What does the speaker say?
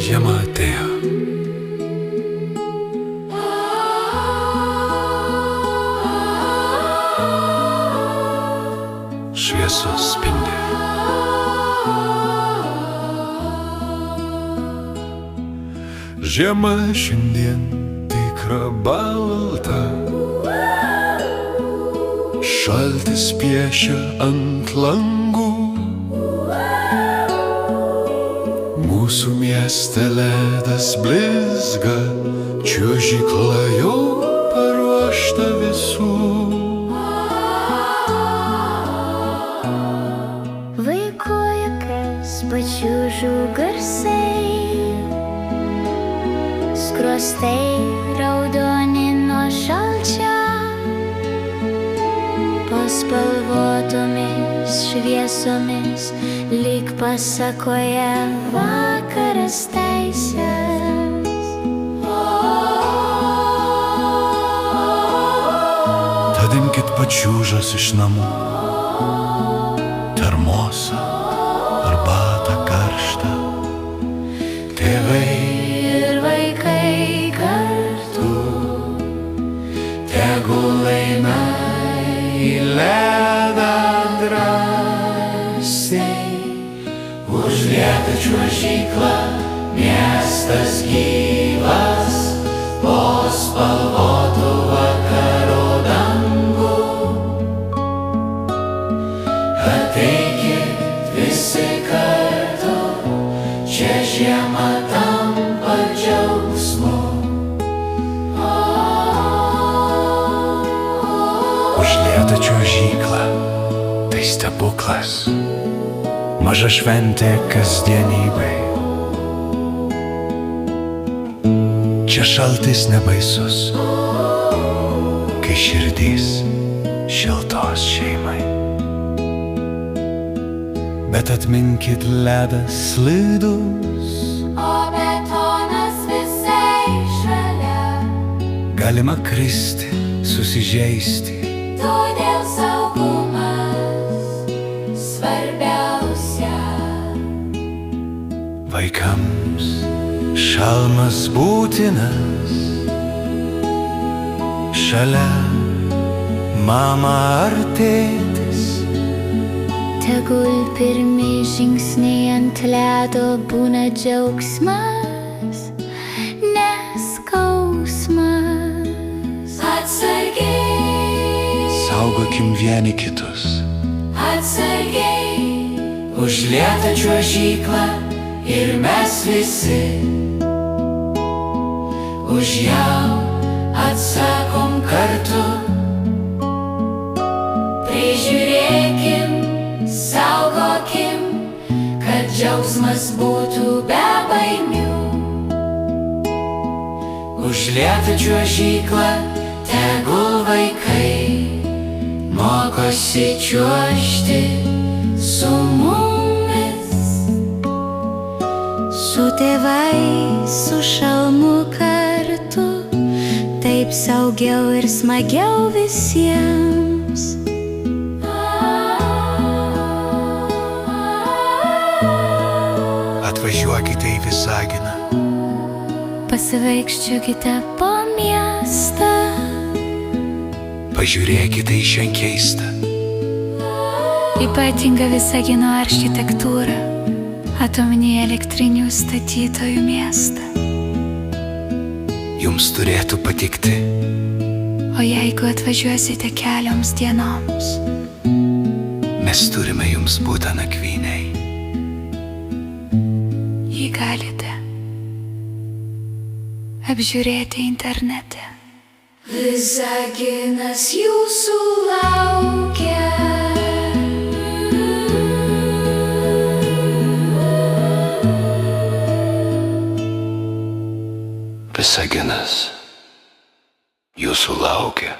Žiema atėjo. Šviesos spindi. Žiema šiandien tikra balta. Šaltis piešia ant langų. Mūsų mieste ledas blizga, čiuožykla jau paruošta visų. Vaikuojakas pačiūžų garsai, skruostai raudoni nuo šalčio, po spalvotomis šviesomis lyg pasakoje vakaras teisės. Tad imkit pačiūžas iš namų, termosą, arbatą karštą. Tėvai Ir vaikai kartu tegul eina į ledą drąsiai. Užlieta čiuožykla, miestas gyvas, po spalvotų vakaro dangų. Ateikit visi kartu, čia žiema tampa džiaugsmu. Užlieta čiuožykla, tai stebuklas, maža šventė kasdienybei. Čia šaltis nebaisus, kai širdys šiltos šeimai. Bet atminkit, ledas slidus, o betonas visai šalia. galima kristi, susižeisti. Todėl saugumas svarbiausia. Vaikams šalmas būtinas, šalia mama ar tėtis. Tegul pirmi žingsniai ant ledo būna džiaugsmas, neskausmas. Atsargiai, Saugokim vieni kitus. atsargiai, Užlieta čiuožykla ir mes visi už ją atsakom kartu. prižiūrėkim, saugokim, kad džiaugsmas būtų be baimių. Užlieta čiuožykla, tegul vaikai mokosi čiuožti su mumis. Su tėvais, su šalmu kartu, taip saugiau ir smagiau visiems. Atvažiuokite į Visaginą. Pasivaikščiokite po miestą. Pažiūrėkite į šią keistą, Ypatinga Visagino architektūra, atominių elektrinių statytojų miestą. jums turėtų patikti. O jeigu atvažiuosite kelioms dienoms, Mes turime jums būtą nakvynei. jį galite apžiūrėti internete. Visaginas jūsų laukia. Visaginas jūsų laukia.